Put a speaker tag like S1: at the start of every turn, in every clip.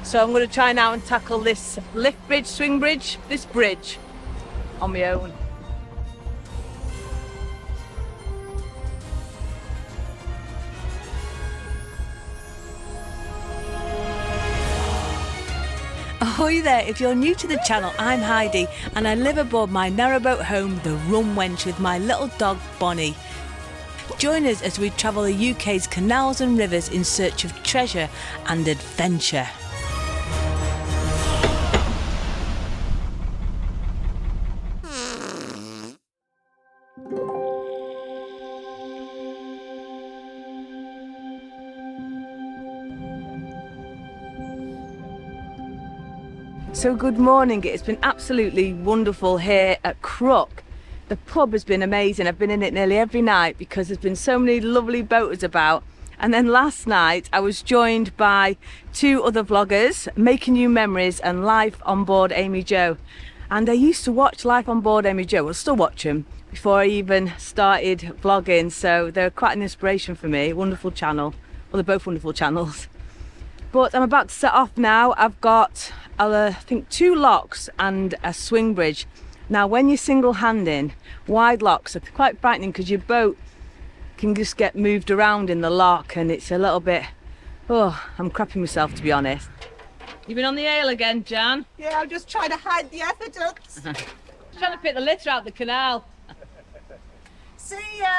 S1: So I'm going to try now and tackle this lift bridge, swing bridge, this bridge on my own. Ahoy there, if you're new to the channel, I'm Heidi and I live aboard my narrowboat home, the Rum Wench, with my little dog Bonny. Join us as we travel the UK's canals and rivers in search of treasure and adventure. So good morning, it's been absolutely wonderful here at Crooke. The pub has been amazing. I've been in it nearly every night because there's been so many lovely boaters about. And then last night I was joined by two other vloggers, Making New Memories and Life on Board Amy Jo. And I used to watch Life on Board Amy Jo, well, still watch them, before I even started vlogging. So they're quite an inspiration for me, wonderful channel. Well, they're both wonderful channels. But I'm about to set off now. I've got, I think, 2 locks and a swing bridge. Now, when you're single-handing, wide locks are quite frightening because your boat can just get moved around in the lock and it's a little bit, oh, I'm crapping myself, to be honest. You been on the ale again, Jan?
S2: Yeah, I'm just trying to hide the evidence.
S1: Trying to pick the litter out the canal.
S2: See,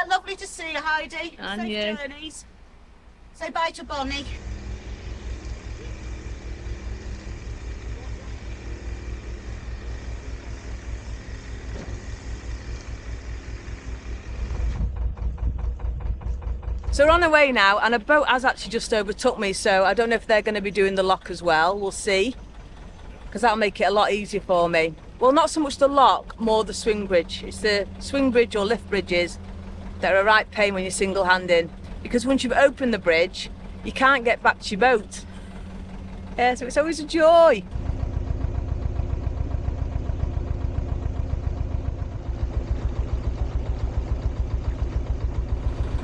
S2: lovely to see you, Heidi.
S1: And
S2: Safe
S1: you.
S2: journeys. Say bye to Bonny.
S1: So we're on our way now and a boat has actually just overtook me, so I don't know if they're going to be doing the lock as well. We'll see, because that'll make it a lot easier for me. Well, not so much the lock, more the swing bridge. It's the swing bridge or lift bridges that are a right pain when you're single-handing, because once you've opened the bridge you can't get back to your boat. Yeah, so it's always a joy.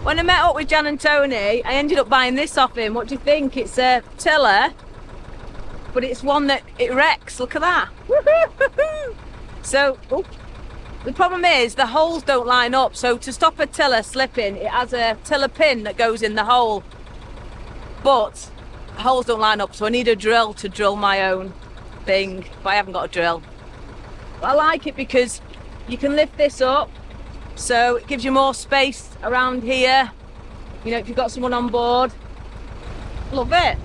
S1: When I met up with Jan and Tony, I ended up buying this off him. What do you think? It's a tiller, but it's one that it wrecks. Look at that. So, the problem is the holes don't line up. So to stop a tiller slipping, it has a tiller pin that goes in the hole, but the holes don't line up. So I need a drill to drill my own thing, but I haven't got a drill. But I like it because you can lift this up. So it gives you more space around here, you know, if you've got someone on board. Love it.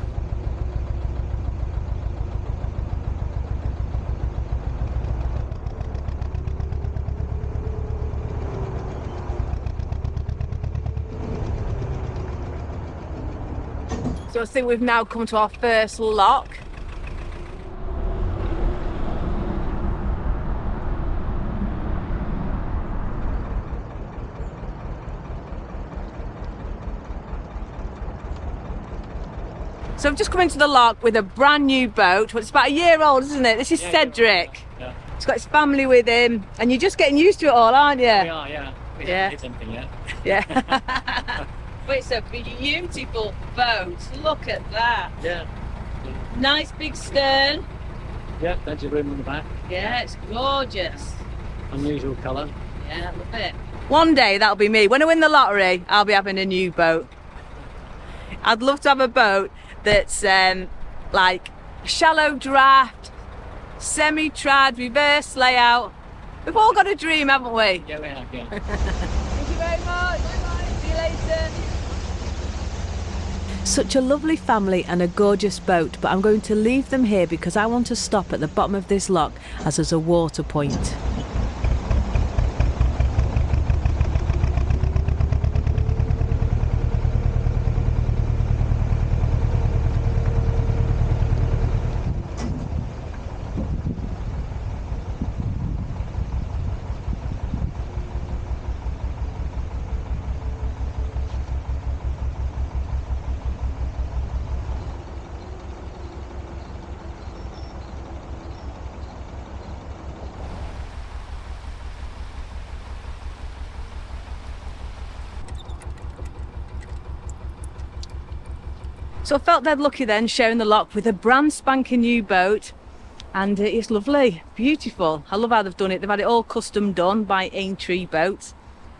S1: So I think we've now come to our first lock. So I've just come into the lock with a brand new boat. Well, it's about a year old, isn't it? This is Cedric.
S3: Yeah.
S1: He's got his family with him, and you're just getting used to it all, aren't you?
S3: We are, yeah. We
S1: Yeah.
S3: haven't hit anything yet.
S1: Yeah. But it's a beautiful boat. Look at that.
S3: Yeah.
S1: Nice big stern.
S3: Yeah, plenty of room on the back.
S1: Yeah, it's gorgeous.
S3: Unusual colour.
S1: Yeah, love it. One day that'll be me. When I win the lottery, I'll be having a new boat. I'd love to have a boat that's like shallow draft, semi-trad, reverse layout. We've all got a dream, haven't we?
S3: Yeah, we have, yeah.
S1: Thank you very much. Bye-bye. See you later. Such a lovely family and a gorgeous boat, but I'm going to leave them here because I want to stop at the bottom of this lock as there's a water point. So I felt dead lucky then sharing the lock with a brand spanking new boat, and it's lovely, beautiful. I love how they've done it. They've had it all custom done by Aintree Boats.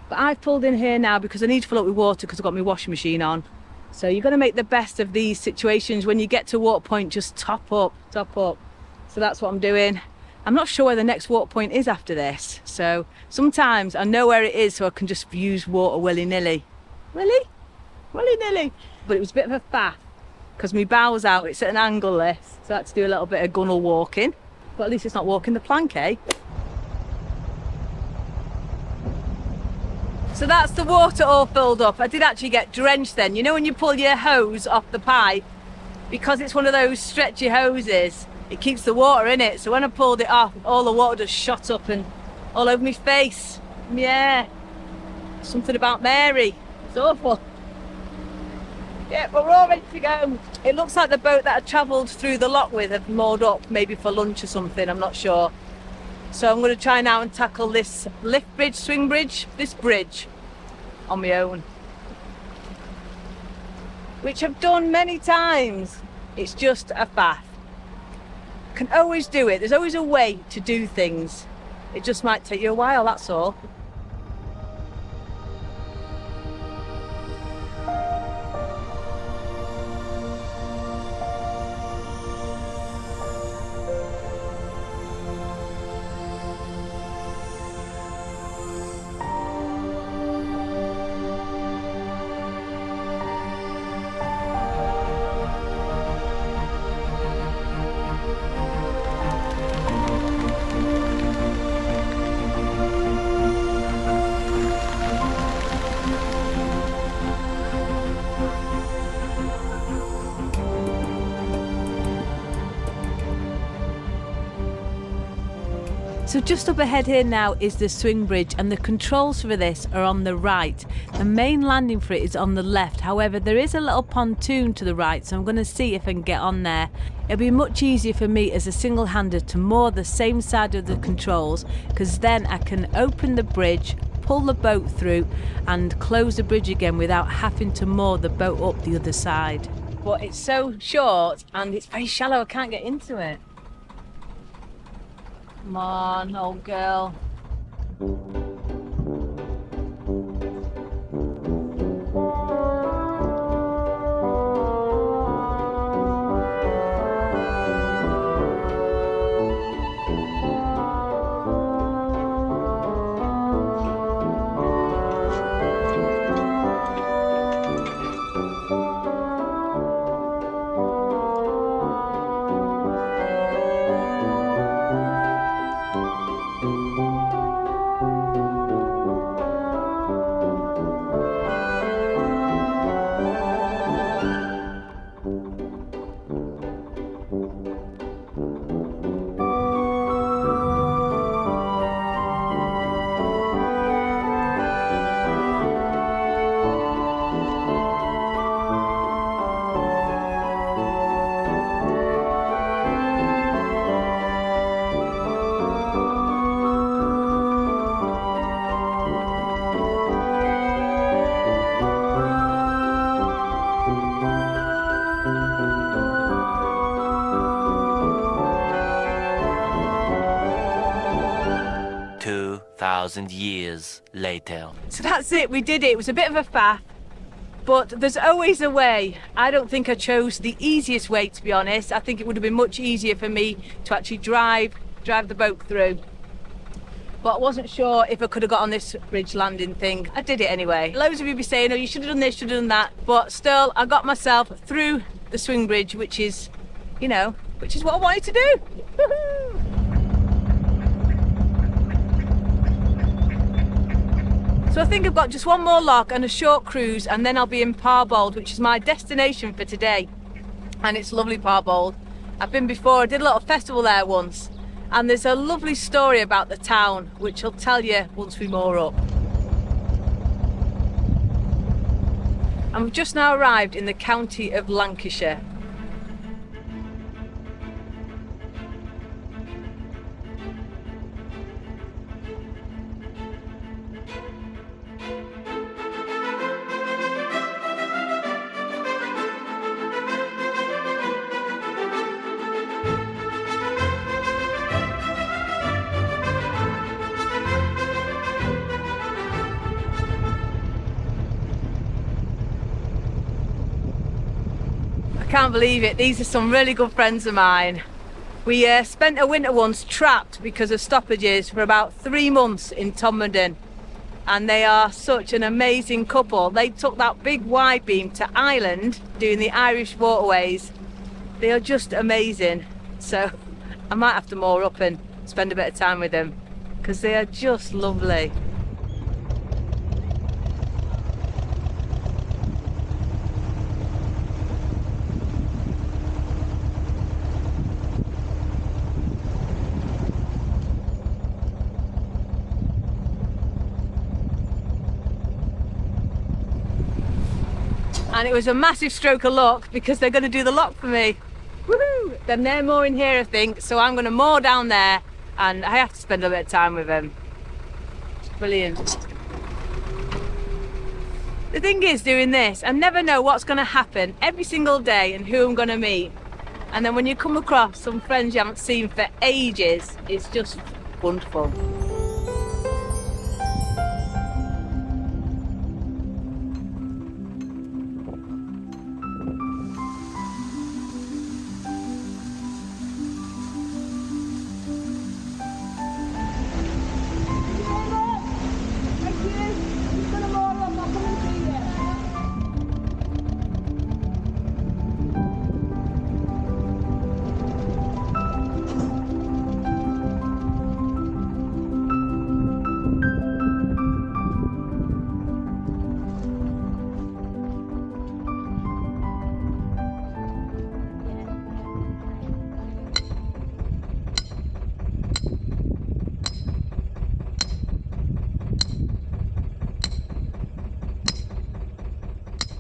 S1: But I've pulled in here now because I need to fill up with water because I've got my washing machine on. So you've got to make the best of these situations. When you get to Waterpoint, just top up, top up. So that's what I'm doing. I'm not sure where the next Waterpoint is after this. So sometimes I know where it is so I can just use water willy-nilly. Willy-nilly. But it was a bit of a faff because my bow's out. It's at an angle this. So I had to do a little bit of gunnel walking. But at least it's not walking the plank, eh? So that's the water all filled up. I did actually get drenched then. You know when you pull your hose off the pipe, because it's one of those stretchy hoses, it keeps the water in it. So when I pulled it off, all the water just shot up and all over my face. Yeah, something about Mary. It's awful. Yeah, but we're all ready to go. It looks like the boat that I travelled through the lock with have moored up, maybe for lunch or something, I'm not sure. So I'm going to try now and tackle this lift bridge, swing bridge, this bridge on my own. Which I've done many times. It's just a faff. Can always do it. There's always a way to do things. It just might take you a while, that's all. So just up ahead here now is the swing bridge, and the controls for this are on the right. The main landing for it is on the left. However, there is a little pontoon to the right, so I'm going to see if I can get on there. It'll be much easier for me as a single-hander to moor the same side of the controls, because then I can open the bridge, pull the boat through and close the bridge again without having to moor the boat up the other side. But it's so short and it's very shallow, I can't get into it. Come on, old girl.
S4: Years later.
S1: So that's it, we did it. It was a bit of a faff, but there's always a way. I don't think I chose the easiest way, to be honest. I think it would have been much easier for me to actually drive the boat through. But I wasn't sure if I could have got on this bridge landing thing. I did it anyway. Loads of you be saying, oh, you should have done this, should have done that. But still, I got myself through the swing bridge, which is, you know, which is what I wanted to do. Woohoo! So I think I've got just one more lock and a short cruise, and then I'll be in Parbold, which is my destination for today. And it's lovely, Parbold. I've been before, I did a little festival there once, and there's a lovely story about the town, which I'll tell you once we moor up. And we've just now arrived in the county of Lancashire. can't believe it. These are some really good friends of mine. We spent a winter once trapped because of stoppages for about 3 months in Tomberton, and they are such an amazing couple. They took that big wide beam to Ireland doing the Irish waterways. They are just amazing. So I might have to moor up and spend a bit of time with them because they are just lovely. And it was a massive stroke of luck because they're going to do the lock for me. Woohoo! Then they're mooring here, I think, so I'm going to moor down there and I have to spend a bit of time with them. It's brilliant. The thing is, doing this, I never know what's going to happen every single day and who I'm going to meet. And then when you come across some friends you haven't seen for ages, it's just wonderful.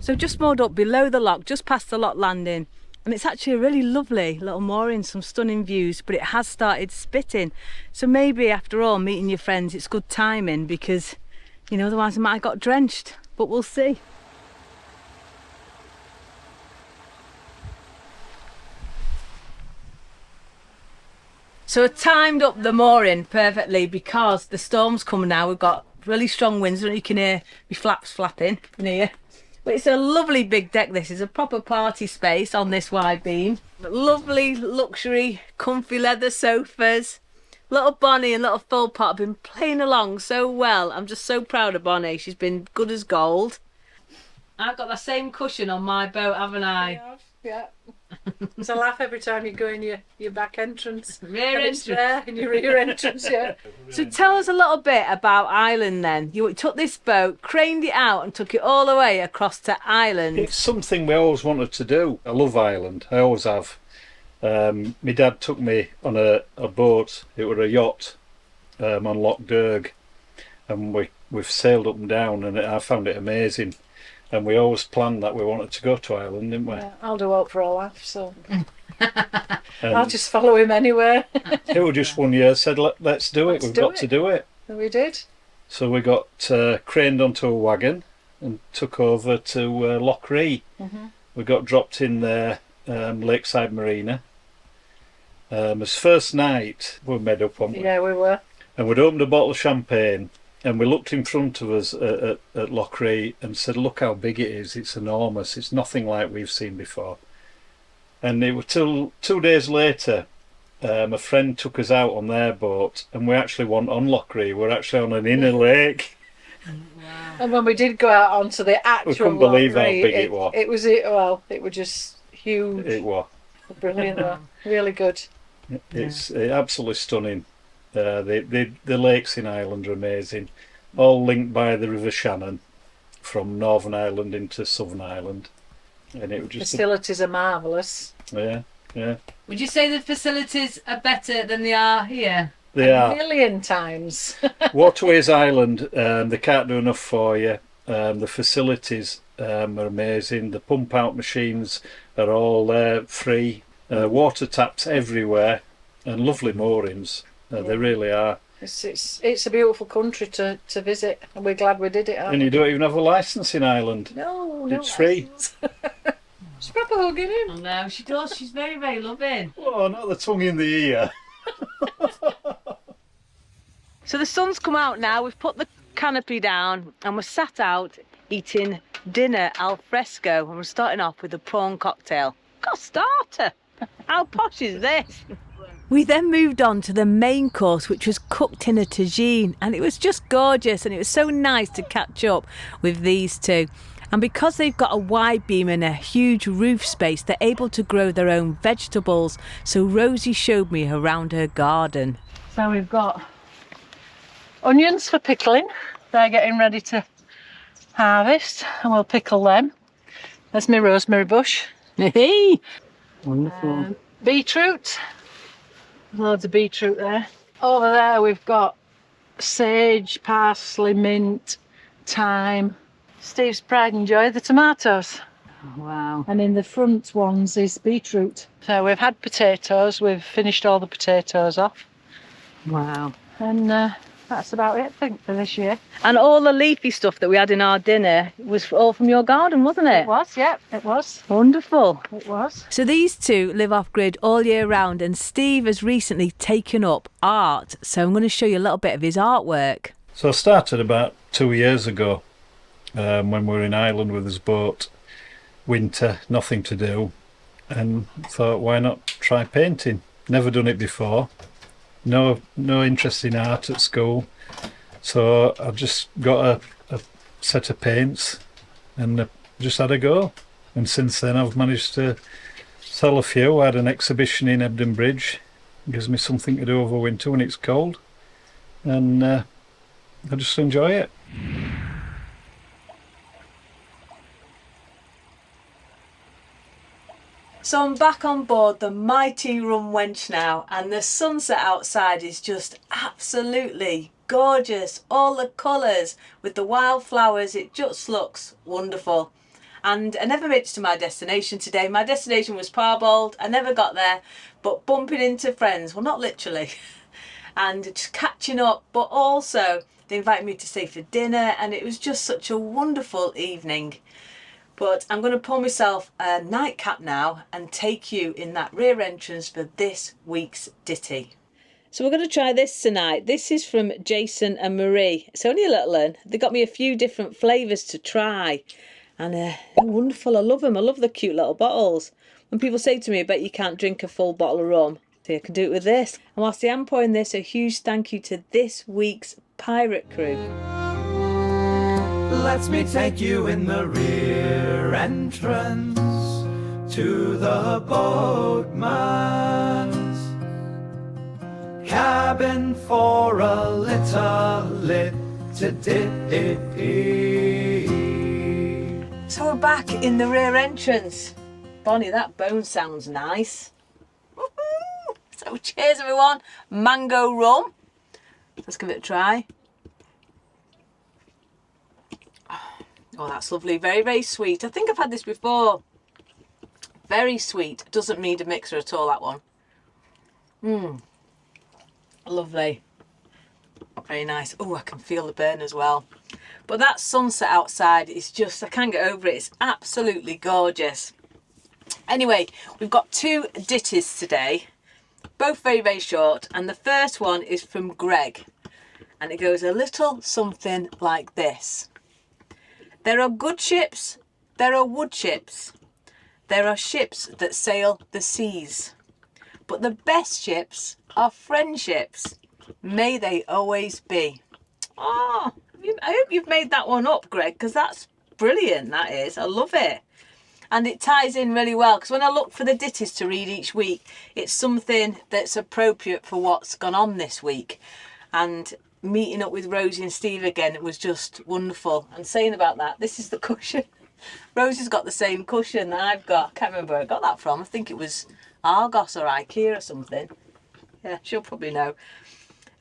S1: So just moored up below the lock, just past the lock landing, and it's actually a really lovely little mooring, some stunning views, but it has started spitting. So maybe after all, meeting your friends, it's good timing because, you know, otherwise I might have got drenched, but we'll see. So I timed up the mooring perfectly because the storm's coming now. We've got really strong winds, and you can hear my flaps flapping in here. But it's a lovely big deck. This is a proper party space on this wide beam. Lovely luxury comfy leather sofas. Little Bonny and little Full Pot have been playing along so well. I'm just so proud of Bonny. She's been good as gold. I've got the same cushion on my boat, haven't I?
S5: Yeah. It's a laugh every time you go in your back entrance.
S1: Rear
S5: and it's
S1: entrance.
S5: there in your rear entrance, yeah.
S1: So tell us a little bit about Ireland then. You took this boat, craned it out and took it all the way across to Ireland.
S6: It's something we always wanted to do. I love Ireland, I always have. My dad took me on a boat. It was a yacht on Loch Derg, and we've sailed up and down, and I found it amazing. And we always planned that we wanted to go to Ireland, didn't we?
S5: Yeah, I'll do out for a laugh, so I'll just follow him anywhere.
S6: It was just one year said, let's do it. We've got to do it.
S5: And we did.
S6: So we got craned onto a wagon and took over to Loch Ree. We got dropped in there, Lakeside Marina. As first night, we were made up, weren't we?
S5: Yeah, we were.
S6: And we'd opened a bottle of champagne, and we looked in front of us at Loch Ree and said, look how big it is. It's enormous. It's nothing like we've seen before. And it was till 2 days later, a friend took us out on their boat, and we actually weren't on Loch Ree. We're actually on an inner lake.
S5: Wow. And when we did go out onto the actual
S6: We couldn't believe how
S5: Loch Ree,
S6: big it was.
S5: It was just huge.
S6: It was.
S5: Brilliant though. Really good.
S6: It's absolutely stunning. The lakes in Ireland are amazing, all linked by the River Shannon from Northern Ireland into Southern Ireland, and it was just
S5: Facilities are marvellous.
S6: yeah.
S1: Would you say the facilities are better than they are here?
S6: They
S5: A
S6: are.
S5: million times.
S6: Waterways Island, they can't do enough for you. The facilities are amazing. The pump out machines are all there, free. Water taps everywhere, and lovely moorings. They really are.
S5: It's a beautiful country to visit, and we're glad we did it.
S6: And you don't even have a licence in Ireland.
S5: No,
S6: It's free.
S5: She's proper hugging him.
S1: Oh no, she does. She's very, very loving.
S6: Oh, not the tongue in the ear.
S1: So the sun's come out now. We've put the canopy down and we're sat out eating dinner al fresco, and we're starting off with a prawn cocktail. got a starter. How posh is this? We then moved on to the main course, which was cooked in a tagine, and it was just gorgeous, and it was so nice to catch up with these two. And because they've got a wide beam and a huge roof space, they're able to grow their own vegetables. So Rosie showed me around her garden.
S5: So we've got onions for pickling. They're getting ready to harvest, and we'll pickle them. There's my rosemary bush.
S1: Hey, wonderful.
S5: Beetroot. Loads of beetroot there. Over there we've got sage, parsley, mint, thyme. Steve's pride and joy, the tomatoes.
S1: Wow.
S5: And in the front ones is beetroot. So we've had potatoes, we've finished all the potatoes off.
S1: Wow.
S5: And that's about it, I think, for this year.
S1: And all the leafy stuff that we had in our dinner was all from your garden, wasn't it?
S5: It was, yeah, it was.
S1: Wonderful.
S5: It was.
S1: So these two live off grid all year round, and Steve has recently taken up art. So I'm going to show you a little bit of his artwork.
S6: So I started about 2 years ago when we were in Ireland with his boat. Winter, nothing to do, and thought, why not try painting? Never done it before. No interest in art at school, so I just got a set of paints and just had a go. And since then I've managed to sell a few. I had an exhibition in Ebden Bridge. It gives me something to do over winter when it's cold, and I just enjoy it.
S1: So I'm back on board the mighty Rum Wench now, and the sunset outside is just absolutely gorgeous. All the colours with the wildflowers, it just looks wonderful. And I never made it to my destination today. My destination was Parbold. I never got there, but bumping into friends, well, not literally, and just catching up, but also they invited me to stay for dinner, and it was just such a wonderful evening. But I'm going to pull myself a nightcap now and take you in that rear entrance for this week's ditty. So we're going to try this tonight. This is from Jason and Marie. It's only a little one. They got me a few different flavours to try. And they're wonderful. I love them. I love the cute little bottles. When people say to me, I bet you can't drink a full bottle of rum. So I can do it with this. And whilst I am pouring this, a huge thank you to this week's pirate crew.
S7: Let me take you in the rear entrance to the boatman's cabin for a little ditty.
S1: So we're back in the rear entrance. Bonnie, that bone sounds nice. Woohoo! So cheers everyone. Mango rum. Let's give it a try. Oh, that's lovely. Very, very sweet. I think I've had this before. Very sweet. Doesn't need a mixer at all, that one. Lovely. Very nice. Oh, I can feel the burn as well. But that sunset outside is just, I can't get over it. It's absolutely gorgeous. Anyway, we've got two ditties today. Both very, very short. And the first one is from Greg. And it goes a little something like this. There are good ships, there are wood ships, there are ships that sail the seas, but the best ships are friendships, may they always be. Oh, I hope you've made that one up, Greg, because that's brilliant, that is. I love it. And it ties in really well, because when I look for the ditties to read each week, it's something that's appropriate for what's gone on this week. And meeting up with Rosie and Steve again, it was just wonderful. And saying about that, this is the cushion. Rosie's got the same cushion that I've got. I can't remember where I got that from. I think it was Argos or IKEA or something. Yeah, she'll probably know.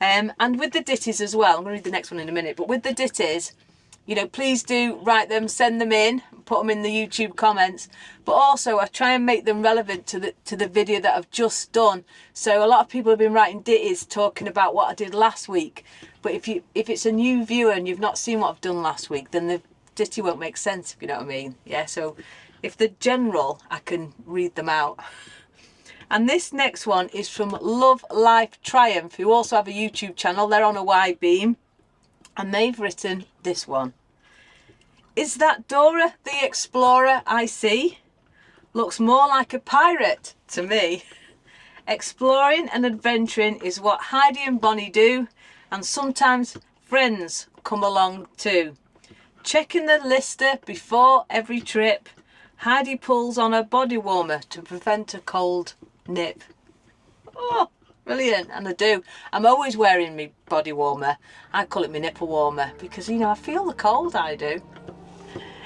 S1: And with the ditties as well, I'm going to read the next one in a minute, but with the ditties, you know, please do write them, send them in, put them in the YouTube comments, but also I try and make them relevant to the video that I've just done. So a lot of people have been writing ditties talking about what I did last week, but if it's a new viewer and you've not seen what I've done last week, then the ditty won't make sense, if you know what I mean. Yeah, so if they're general, I can read them out. And this next one is from Love Life Triumph, who also have a YouTube channel. They're on a wide beam, and they've written this one. Is that Dora the Explorer I see? Looks more like a pirate to me. Exploring and adventuring is what Heidi and Bonny do, and sometimes friends come along too. Checking the lister before every trip, Heidi pulls on her body warmer to prevent a cold nip. Oh, brilliant. And I do. I'm always wearing my body warmer. I call it my nipple warmer because, you know, I feel the cold, I do.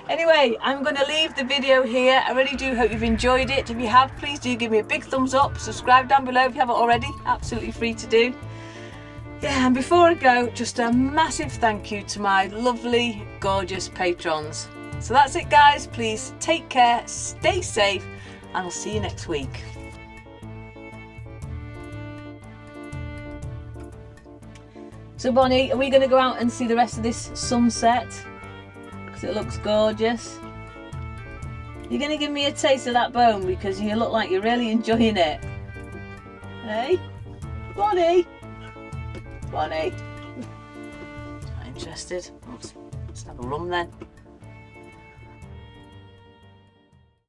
S1: Anyway, I'm going to leave the video here. I really do hope you've enjoyed it. If you have, please do give me a big thumbs up. Subscribe down below if you haven't already. Absolutely free to do. Yeah, and before I go, just a massive thank you to my lovely, gorgeous patrons. So that's it, guys. Please take care, stay safe, and I'll see you next week. So Bonny, are we going to go out and see the rest of this sunset? Because it looks gorgeous. You're going to give me a taste of that bone because you look like you're really enjoying it. Hey? Bonny? Bonny? Not interested. Let's have a rum then.